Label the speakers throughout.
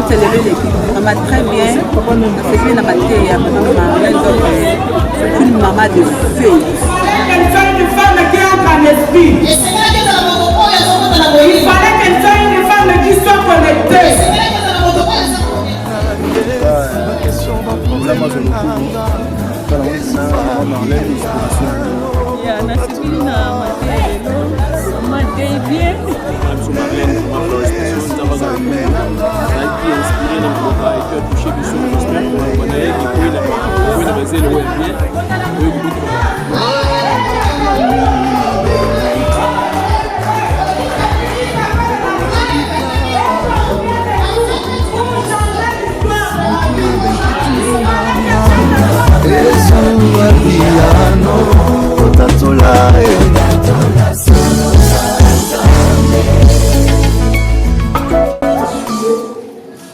Speaker 1: s'est levé l'équipe. Maman très bien. C'est bien la matière. C'est une maman de feu.
Speaker 2: Une femme qui entre en esprit. Il fallait qu'elle soit une femme qui soit connectée.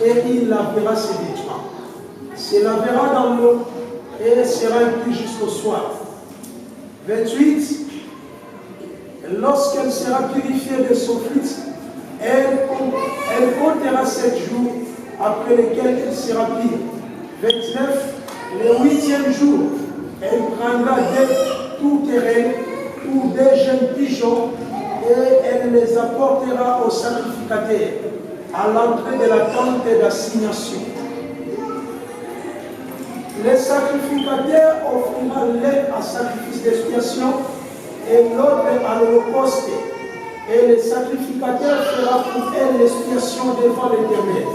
Speaker 3: Et il lavera ses vêtements, se lavera dans l'eau et sera impur jusqu'au soir. 28. Lorsqu'elle sera purifiée de son fils, elle comptera 7 jours, après lesquels elle sera pure. 29. Le 8e jour, elle prendra tout terrain ou des jeunes pigeons et elle les apportera au sacrificateur à l'entrée de la tente d'assignation. Le sacrificateur offrira l'un à sacrifice d'expiation et l'autre à l'holocauste. Et le sacrificateur fera pour elle l'expiation devant l'Éternel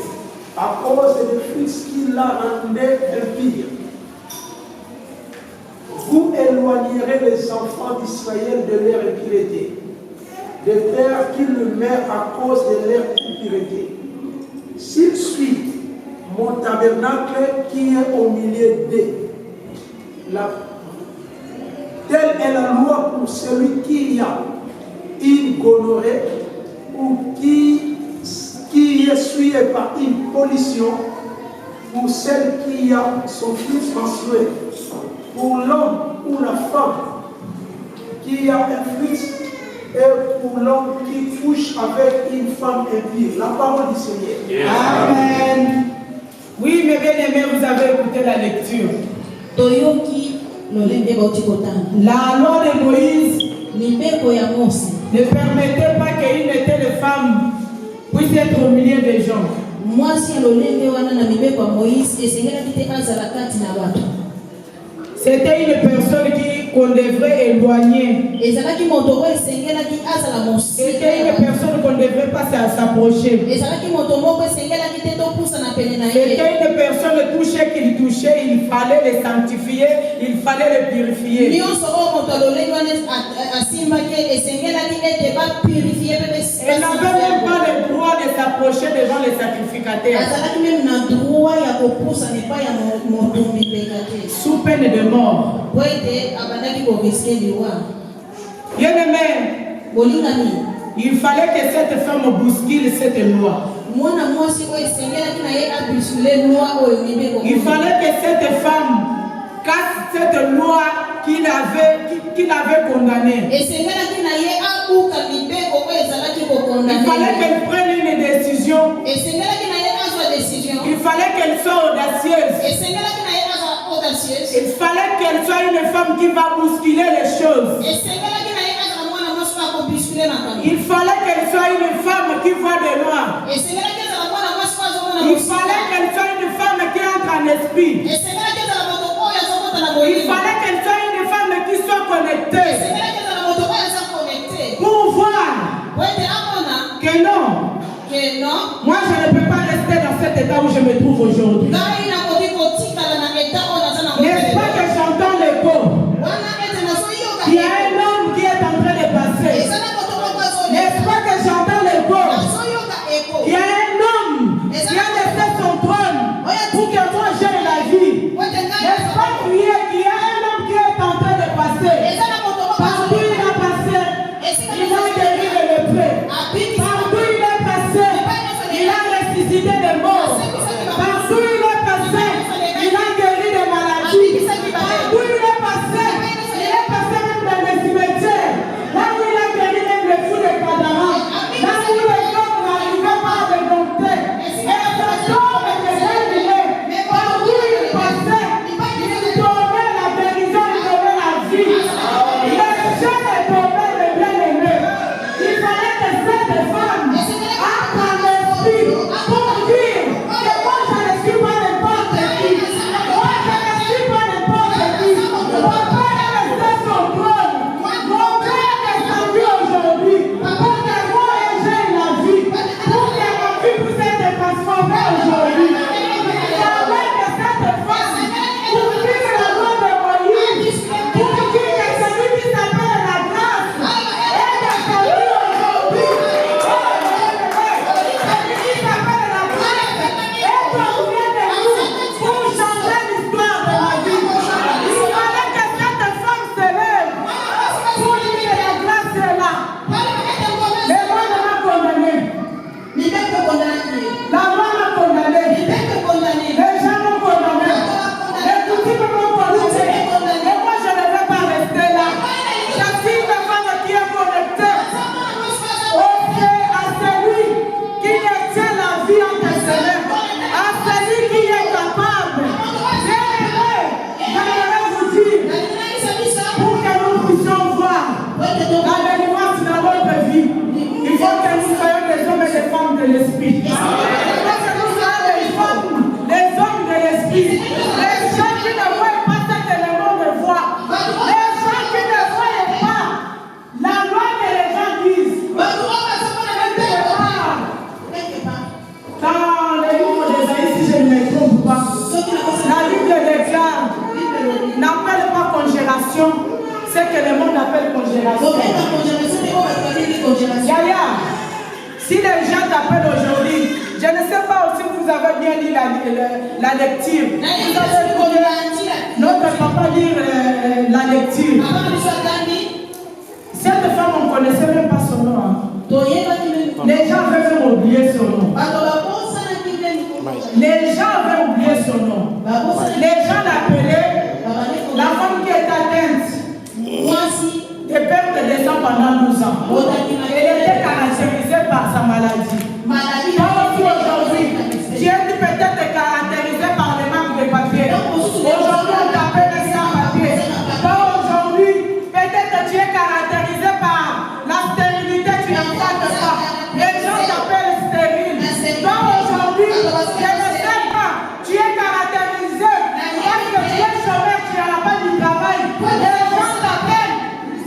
Speaker 3: à cause des fils qui la rendaient impie. Vous éloignerez les enfants d'Israël de leur impureté, de terre qu'ils meurent à cause de leur impureté. S'ils suivent mon tabernacle qui est au milieu d'eux, telle est la loi pour celui qui a une gonorrhée ou qui est souillé par une pollution, pour celle qui a son fils menstrué, pour l'homme ou la femme qui a un fils et pour l'homme qui couche avec une femme impie. La parole du Seigneur.
Speaker 2: Amen. Oui, mes bien-aimés, vous avez écouté la lecture. La loi de Moïse ne permettait pas qu'une telle femme puisse être au milieu des gens. C'était une personne qu'on devrait éloigner. C'était une personne qu'on ne devrait pas s'approcher. C'était une personne touchée qu'il touchait, il fallait les sanctifier, il fallait les purifier. Elle n'avait même pas le droit de s'approcher devant les sacrificateurs. Sous peine de mort. Bien aimé, il fallait que cette femme bouscule cette loi. Il fallait que cette femme casse cette loi qu'il avait condamnée. Il fallait qu'elle prenne une décision. Il fallait qu'elle soit audacieuse. Il fallait qu'elle soit une femme qui va bousculer les choses. Il fallait qu'elle soit une femme qui voit de loin. Il fallait qu'elle soit une femme qui entre en esprit. Il fallait qu'elle soit une femme qui soit connectée. Pour voir que non, moi je ne peux pas rester dans cet état où je me trouve aujourd'hui. N'est-ce pas que j'entends l'écho? Il y a un homme qui est en train de passer. N'est-ce pas que j'entends l'écho? Il y a un homme qui a laissé son trône pour que moi j'aie la vie. N'est-ce pas qu'il y a un homme qui est en train de passer? Partout il a passé, il a guéri le lépreux. Partout il est passé, il a ressuscité. Yaya, si les gens t'appellent aujourd'hui, je ne sais pas si vous avez bien lu la lecture. Vous avez écouté notre papa lire la lecture. Cette femme, on ne connaissait même pas son nom. Hein. Les gens avaient même oublié son nom. Les gens avaient oublié son nom. Les gens l'appelaient la femme qui est atteinte de perte de sang pendant 12 ans. Elle était caractérisée par sa maladie. Aujourd'hui, tu es peut-être caractérisé par le manque de papier. Aujourd'hui, on t'appelle sans papier. Aujourd'hui, peut-être tu es caractérisé par la stérilité, tu n'as pas de ça. Les gens t'appellent stérile. Aujourd'hui, je ne sais pas, tu es caractérisé parce que tu es chômeur, tu n'as pas du travail. Les gens t'appellent,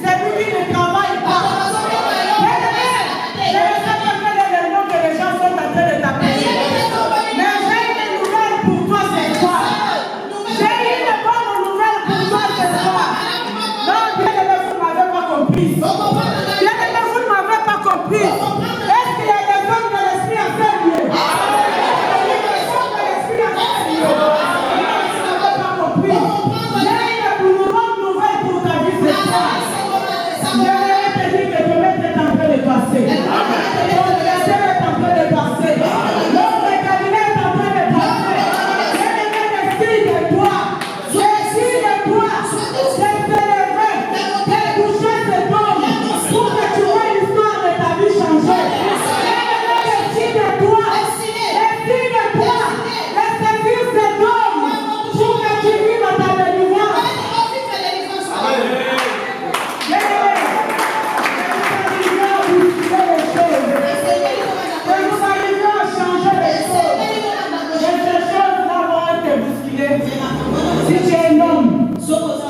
Speaker 2: c'est lui qui ne travaille pas. Je ne sais pas quel est le nom que les gens sont en train de t'appeler. Mais j'ai une nouvelle pour toi ce soir. J'ai une bonne nouvelle pour toi ce soir. Non, bien aimé, vous ne m'avez pas compris. Bien aimé, vous ne m'avez pas compris. Est-ce qu'il y a des hommes de l'esprit à faire mieux?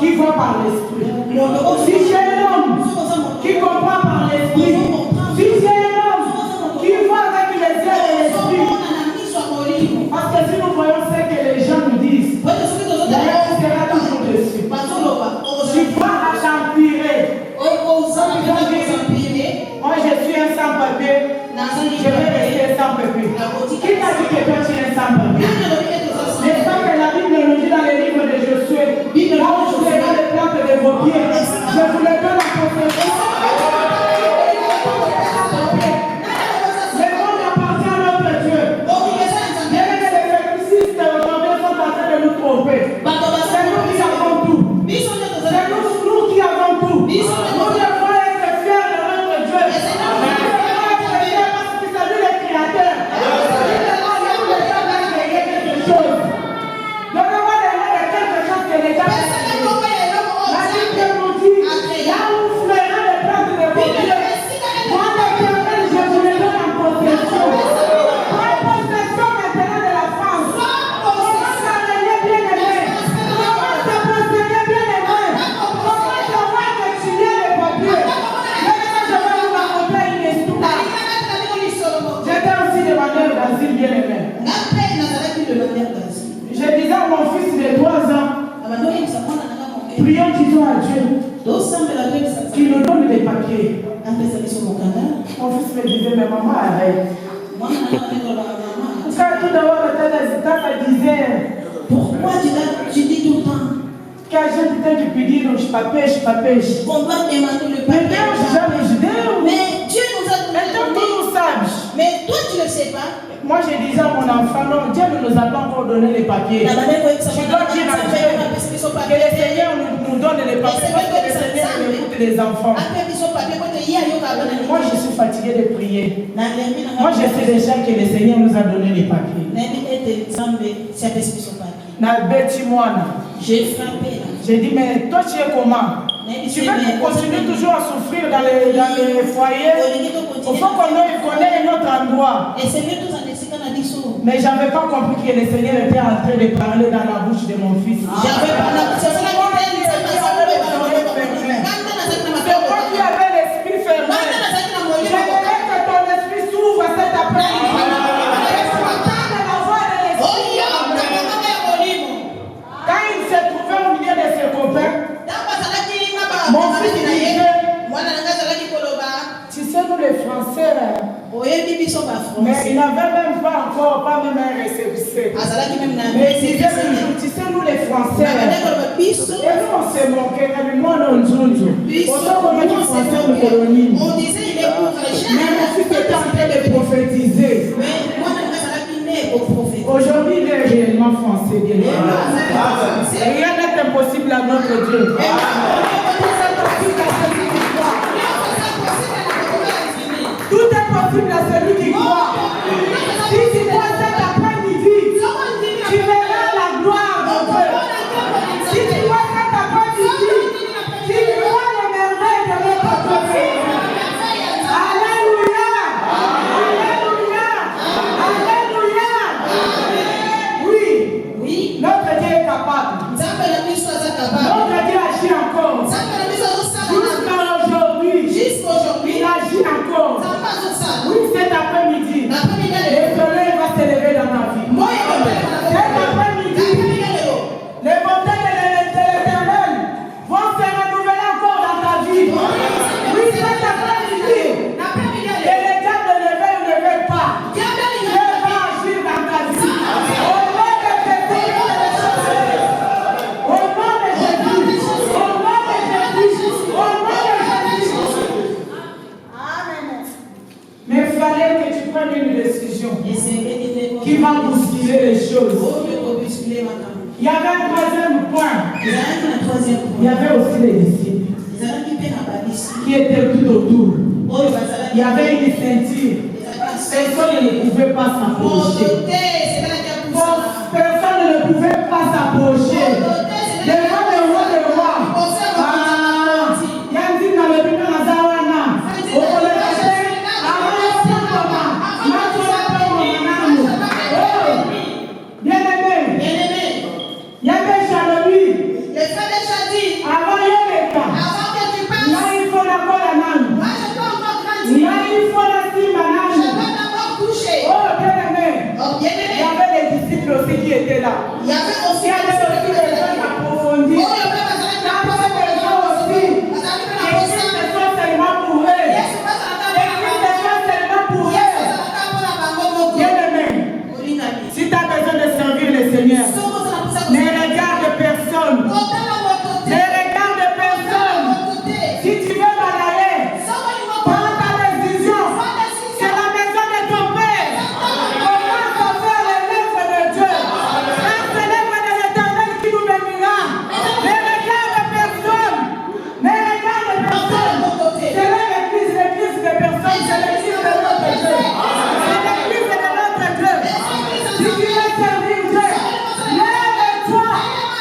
Speaker 2: Qui voit par l'esprit. Si j'ai un homme qui comprend par l'esprit, si j'ai un homme qui voit avec les yeux de l'esprit, parce que si nous voyons ce que les gens nous disent, on sera toujours dessus. Tu vas t'empirer. Moi je suis un sans-papier, je vais rester sans-papier. Qui t'a dit que toi tu es un sans-papier? N'est-ce pas que la Bible nous dit dans les livres de Josué, là où je serai les plantes de vos pieds, je vous les donne en possession. Le monde appartient à notre Dieu. Bien que les féministes aujourd'hui sont en train de nous tromper. C'est nous qui avons tout. C'est nous qui avons tout. Nous devons être fiers de notre Dieu. Nous devons être fiers parce que c'est lui le créateur. Je disais à mon fils de 3 ans, prions disons à Dieu qu'il nous donne des papiers. Mon fils me disait, mais maman arrête. Quand tout d'abord le me disait, pourquoi tu dis tout le temps? Quand j'ai putain de dire, je pêche. On doit demander le papier. Mais Dieu nous a donné. Mais toi tu ne sais pas. Moi je disais à mon enfant, non, Dieu ne nous a pas encore donné les papiers. Tu dois dire à Dieu que le Seigneur nous donne les papiers parce que le Seigneur écoute les enfants. Moi je suis fatigué de prier. Moi je sais déjà que le Seigneur nous a donné les papiers. J'ai frappé. J'ai dit, mais toi tu es comment? Tu veux continuer toujours à souffrir dans les foyers? Il faut qu'on connaisse notre endroit. Mais je n'avais pas compris que le Seigneur était en train de parler dans la bouche de mon fils. C'est moi qui avais l'esprit fermé. Je voulais que ton esprit s'ouvre cet après-midi. Quand il s'est trouvé au milieu de ses copains, mon fils disait, tu sais, nous les fait. Mais tu sais, nous les Français, et nous on se moquait, mais moi non, on disait il est pauvre, même si tu étais en train de prophétiser. Aujourd'hui, il est réellement français. Rien n'est impossible à notre Dieu. Tout est possible à celui qui croit. Si tu crois cet après-midi, tu verras la gloire de Dieu. Si tu crois cet après-midi, tu verras les merveilles de notre côté. Alléluia! Alléluia! Alléluia! Oui, notre Dieu est capable. Notre Dieu agit encore. Jusqu'aujourd'hui, il agit encore. Oui, cet après-midi, le soleil va s'élever dans ta vie. Cet après-midi, les montagnes de l'Éternel vont se renouveler encore dans ta vie. Oui, cet après-midi, et les diables ne le veulent ou ne veulent pas, Dieu va agir dans ta vie. Au nom de Jésus, au nom de Jésus, au nom de Jésus, au nom de Jésus. Amen. Mais il fallait que tu prennes une décision qui va bousculer les choses. Il y avait un troisième point. Il y avait aussi les disciples qui étaient tout autour. Il y avait une ceinture. Personne ne pouvait pas s'approcher. Personne ne pouvait pas s'approcher. Devant le roi des rois. Il y a un dit dans le bureau de Zawana. Bien-aimé, il y avait Chalobi. Avant Yoleka. Là, il faut la colle à Nan. Là, il faut la cime à Nan. Oh, bien-aimé. Il y avait les disciples aussi qui étaient là. Il y avait aussi des gens approfondis. Il y avait des gens aussi qui écrivent des choses seulement pour eux. Écrivent des choses seulement pour eux. Bien-aimé, si tu as besoin de servir le Seigneur, ne regarde personne. Ne regarde personne. Si tu veux m'en aller, prends ta décision. C'est la maison de ton Père. Commence à faire l'œuvre de Dieu. C'est l'œuvre de l'Éternel qui nous bénira. Ne regarde personne. Ne regarde personne. C'est l'église de personne. C'est l'église de notre Dieu. C'est l'église de notre Dieu. Si tu veux servir Dieu, lève-toi.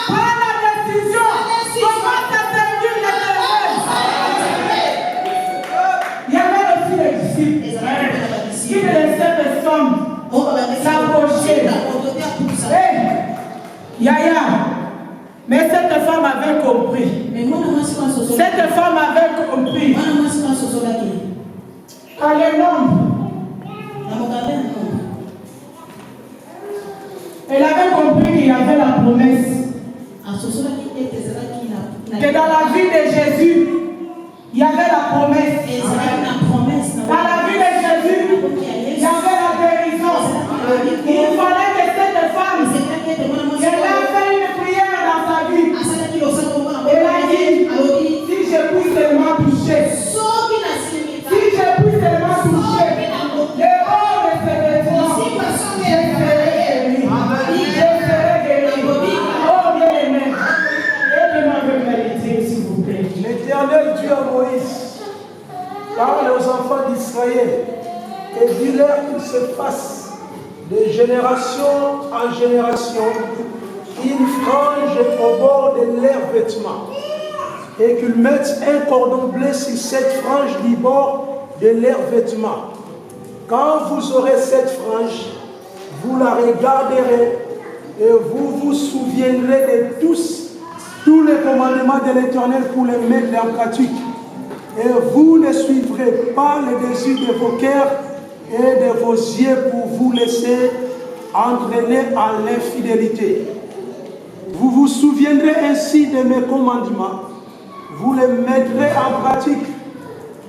Speaker 2: Prends la décision. Commence à servir l'Éternel. Il y avait aussi les disciples qui ne laissaient personne s'approcher. Yaya, mais cette femme avait compris. Cette femme avait compris. Quand les hommes, elle avait compris qu'il y avait la promesse. Que dans la vie de Jésus, il y avait la promesse. Dans la vie de Jésus, il y avait la guérison. Il fallait que cette femme, elle a fait une prière dans sa vie. Elle a dit, si je puis seulement toucher, si je puis seulement toucher, le haut de ses vêtements, je serai guéri. Je serai guéri. Oh bien-aimé, aidez-moi avec vérité, s'il vous plaît.
Speaker 3: L'Éternel Dieu à Moïse parle aux enfants d'Israël et dit-leur qu'il se fasse de génération en génération une frange au bord de leurs vêtements et qu'ils mettent un cordon bleu sur cette frange du bord de leurs vêtements. Quand vous aurez cette frange, vous la regarderez et vous vous souviendrez de tous les commandements de l'Éternel pour les mettre en pratique. Et vous ne suivrez pas les désirs de vos cœurs et de vos yeux pour vous laisser entraîner à l'infidélité. Vous vous souviendrez ainsi de mes commandements, vous les mettrez en pratique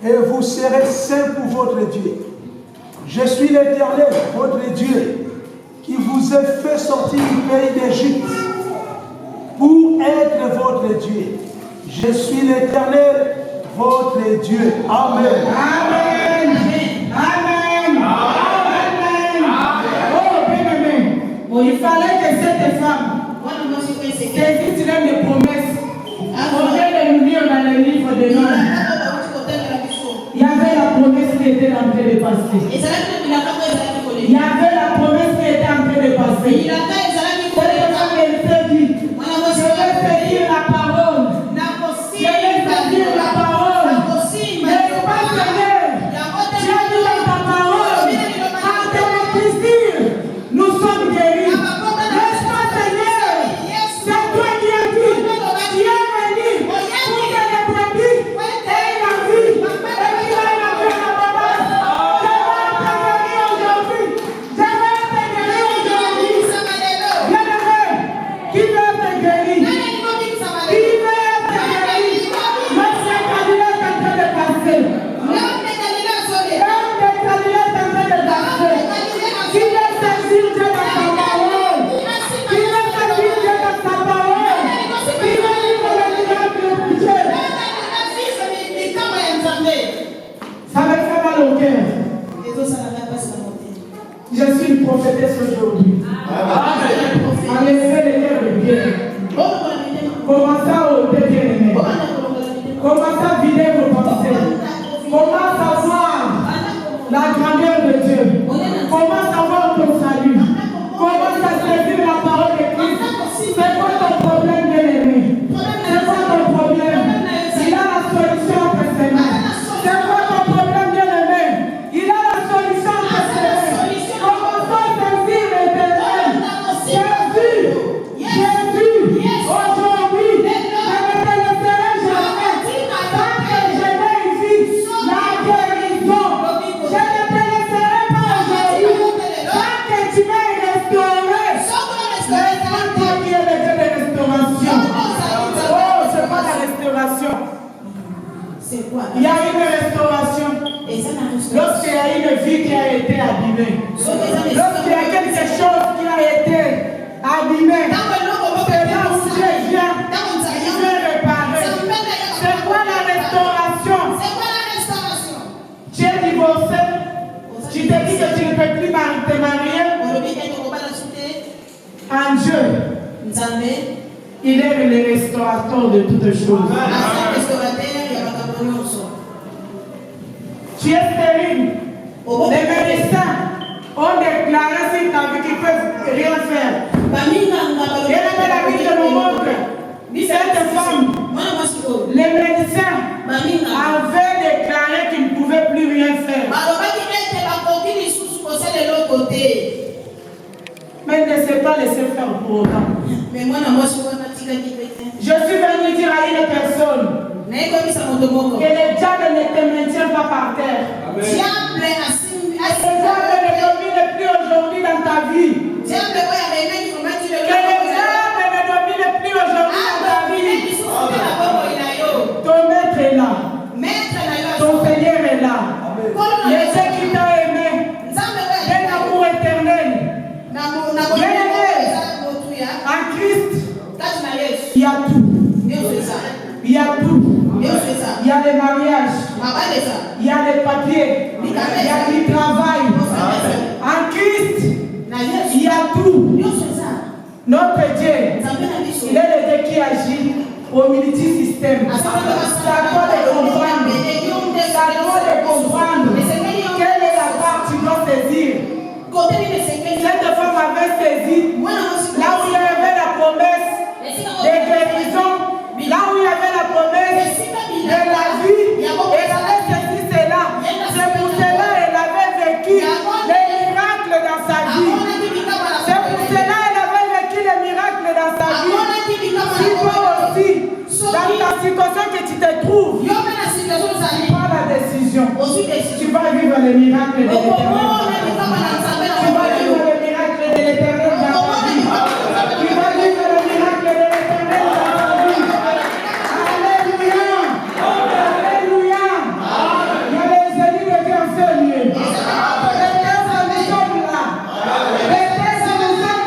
Speaker 3: et vous serez saints pour votre Dieu. Je suis l'Éternel, votre Dieu, qui vous vous ai fait sortir du pays d'Égypte pour être votre Dieu. Je suis l'Éternel, votre Dieu. Amen.
Speaker 2: Amen. Amen. Amen. Oh, bien-aimé. Bon, il fallait que cette femme saisisse l'un des promesses. On vient de nous dire dans le livre de Noël. Il y avait la promesse qui était en train de passer. Il y avait la promesse qui était en train de passer. Cette femme, elle s'est dit, je vais saisir la parole. Je vais saisir la parole. N'est-ce pas, Seigneur? Tu as dit dans ta parole, en tes plaisirs, nous sommes guéris. N'est-ce pas, Seigneur? C'est toi qui as dit, tu es venu pour que les brebis aient la vie. Et tu as la vie en abondance. Je vais te guérir aujourd'hui. Bien-aimé, qui veut te guérir? Qui veut te guérir? Notre Galilée est en train de passer. L'homme de Galilée est en train de passer. Qui veut saisir Dieu dans sa parole? Qui veut saisir Dieu dans sa parole? Qui veut vivre le miracle de Dieu? Ça me fait mal au cœur. Je suis une prophétesse aujourd'hui. En effet, le cœur est bien. Commencez à ôter, bien-aimé. Commencez à vider vos pensées. Commence à voir la grandeur de Dieu. Commence à voir ton salut. Commence à saisir la parole de Christ. C'est quoi ton problème, bien-aimé? C'est quoi ton problème? Il a la solution personnelle. C'est quoi ton problème, bien-aimé? Il a la solution personnelle. Commençons à saisir l'éternel. Jésus. Aujourd'hui, je ne te laisserai jamais. Tant que je n'ai ici la guérison. Je ne te laisserai pas aujourd'hui. Tant que tu m'as restauré. C'est toi qui es le Dieu de restauration. Oh, c'est pas la restauration. Il y a une restauration. Lorsqu'il y a une vie qui a été abîmée. Lorsqu'il y a quelque chose qui a été abîmé. C'est là où Dieu vient. Il vient réparer. C'est quoi la restauration? Tu es divorcé. Tu te dis que tu ne peux plus te marier. En Dieu, il est le restaurateur de toutes choses. Tu es stérile. Les médecins ont déclaré sur ta vie qu'ils ne peuvent rien faire. Et la Bible nous montre cette femme. Les médecins avaient déclaré qu'ils ne pouvaient plus rien faire. Mais ne s'est pas laissé faire pour autant. Je suis venu dire à une personne que le diable ne te maintient pas par terre. Le diable ne domine plus aujourd'hui dans ta vie. Que le diable ne domine plus aujourd'hui dans ta vie. Ton maître est là. Ton Seigneur est là. Le Dieu qui t'a aimé d'un amour éternel. En Christ, il y a tout. Il y a tout. Il y a les mariages. Il y a les papiers. Il y a du travail. En Christ, il y a tout. Notre Dieu, il est le Dieu qui agit au multisystème. Ça doit les comprendre. Ça doit les comprendre. Quelle est la part que tu dois saisir? Cette femme avait saisi là où il y avait la promesse de guérison, là où il y avait la promesse de la vie, elle avait saisi cela. C'est pour cela qu'elle avait vécu les miracles dans sa vie. C'est pour cela qu'elle avait vécu les miracles dans sa vie. Si toi aussi, dans ta situation que tu te trouves, prends la décision. Tu vas vivre les miracles de l'Éternel. Tu vas vivre le miracle de l'Éternel dans ta vie. Tu vas vivre le miracle de l'Éternel dans ta vie. Alléluia. Alléluia. Il y a les élus de Dieu en ce lieu. Les thèses nous sommes là. Les thèses nous sommes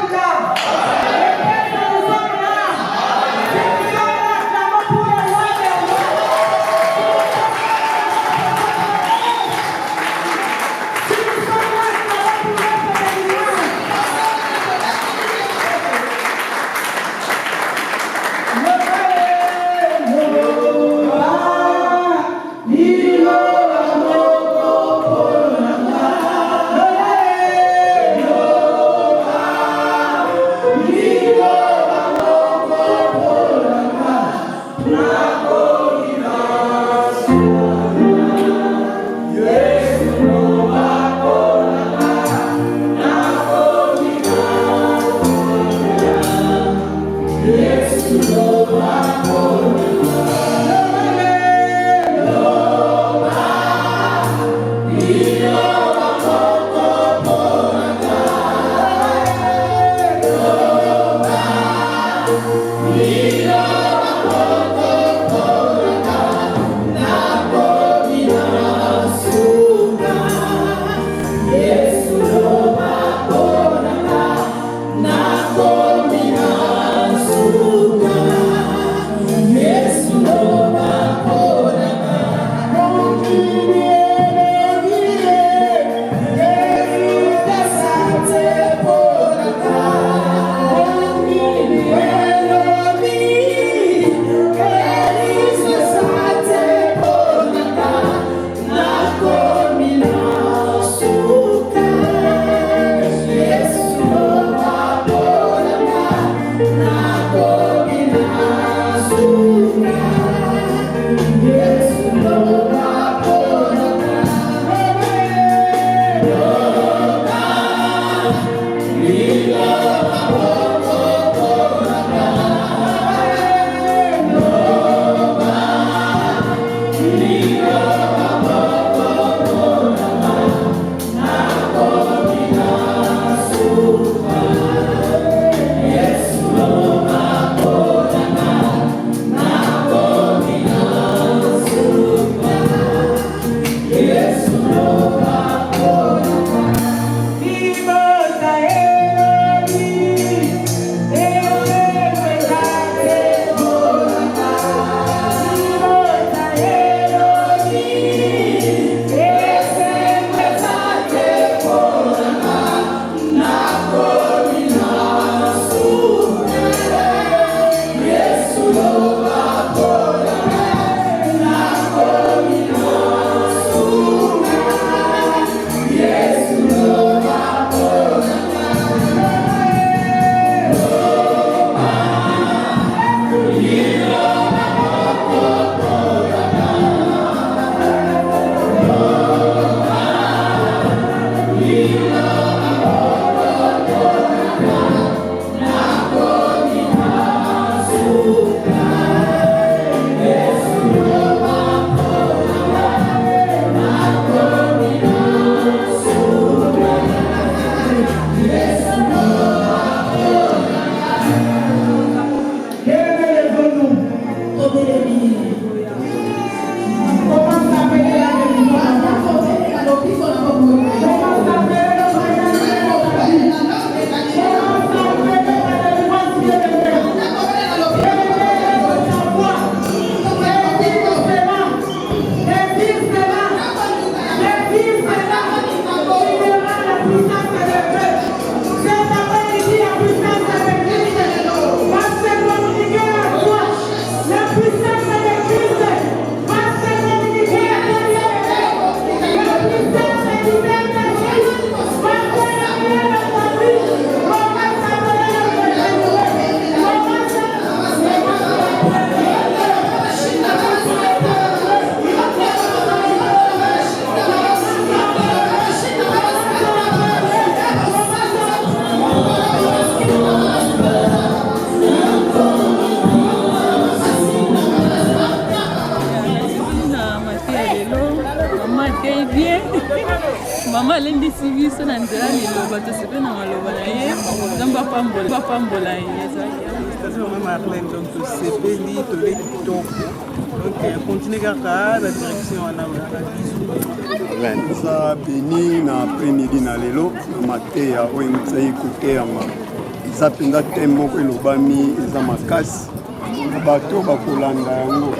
Speaker 1: alendisi biso na nzela liloba tosepe na maloba na ye nzambe apambola ye
Speaker 4: Marlène, donc sepeli toleki kitoko donc continue kaka la direction wana
Speaker 5: eza beni na après-midi na lelo na mateya oyo ezali koteyama eza mpenza te moko elobami eza makasi bato bakolanda yango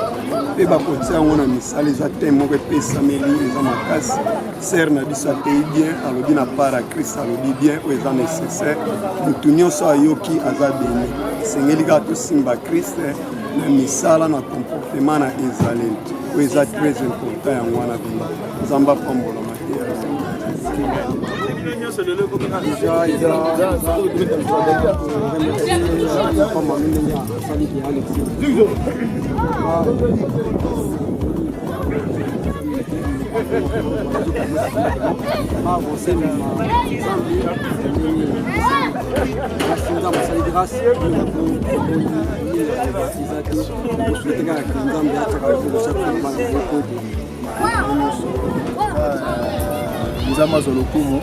Speaker 5: mpe bakotia yango na misala eza te moko epesameli eza makasi ser na biso atei bien alobi na part ya Christ alobi bien oyo eza nécessaire motu nyonso ayoki aza beni esengeli kaka tosimba Christ na misala na comportement na ezaleli oyo eza très important yango wana bino nzambe apambola mateya
Speaker 6: Nzamba Zolokumo,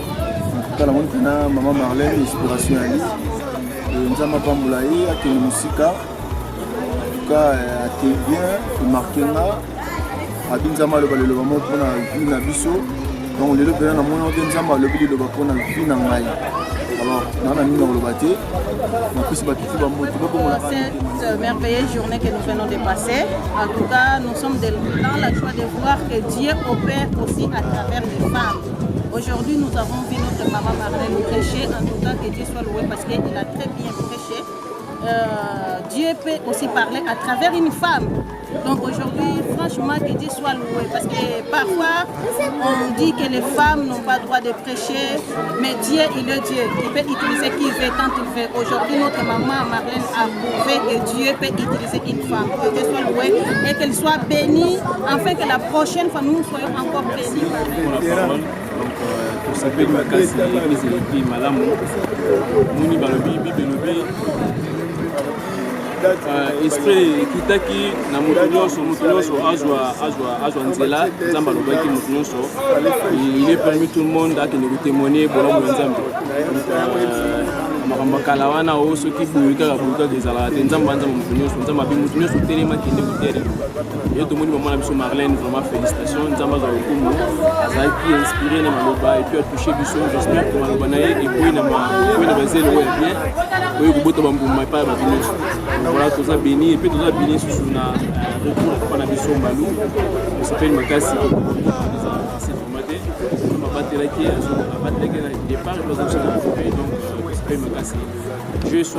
Speaker 6: kala moni pena Maman Marlène, inspiration à lui. Nzamba Pambolaï, à quelle musique, en tout cas, à quel bien, il marque là. À Nzamba le balai le moment pour la vie na biso. Donc les deux pena na moni on Nzamba le billet de pour la vie na ngai. Alors, on a mis dans le bâti.
Speaker 1: Cette merveilleuse journée que nous venons de passer, en tout cas, nous sommes dans la joie de voir que Dieu opère aussi à travers les femmes. Aujourd'hui, nous avons vu notre maman Marlène prêcher, en tout cas, que Dieu soit loué parce qu'il a très bien prêché. Dieu peut aussi parler à travers une femme. Donc aujourd'hui, franchement, que Dieu soit loué. Parce que parfois, on dit que les femmes n'ont pas le droit de prêcher, mais Dieu, il est Dieu. Il peut utiliser qui il veut, quand il veut. Aujourd'hui, notre maman Marlène a prouvé que Dieu peut utiliser une femme. Que Dieu soit loué et qu'elle soit bénie, afin que la prochaine fois, nous soyons encore bénis.
Speaker 7: Tout s'appelle Makasi, l'église et Malamu. Mouni Balobi, Bibelobi. Esprit kitaki na mutu nyonso azwa nzela nzambe alobaki mutu nyonso il est permis tout le monde akende kotémoigner bolamu ya nzambe makambo kala wana oyo soki boyi kaka ezalaka te nzambe anzambe mutu nyonso nzambe abi mutu nyonso telema kende kotelema ye tomoni mama na biso Marlène vraiment félicitations nzambe azwa lokumu azalaki inspiré na maloba et puis atouché biso j'espère que maloba na ye eboyi na bazelo oyo ya bien oyo kobota bambuma epai ya bato nyonso voilà tout ça béni et puis tout ça béni sous na retour pour na biso mbalou ça s'appelle Makasi c'est formaté on va battre qui on va battre le départ et donc ça s'appelle Makasi je suis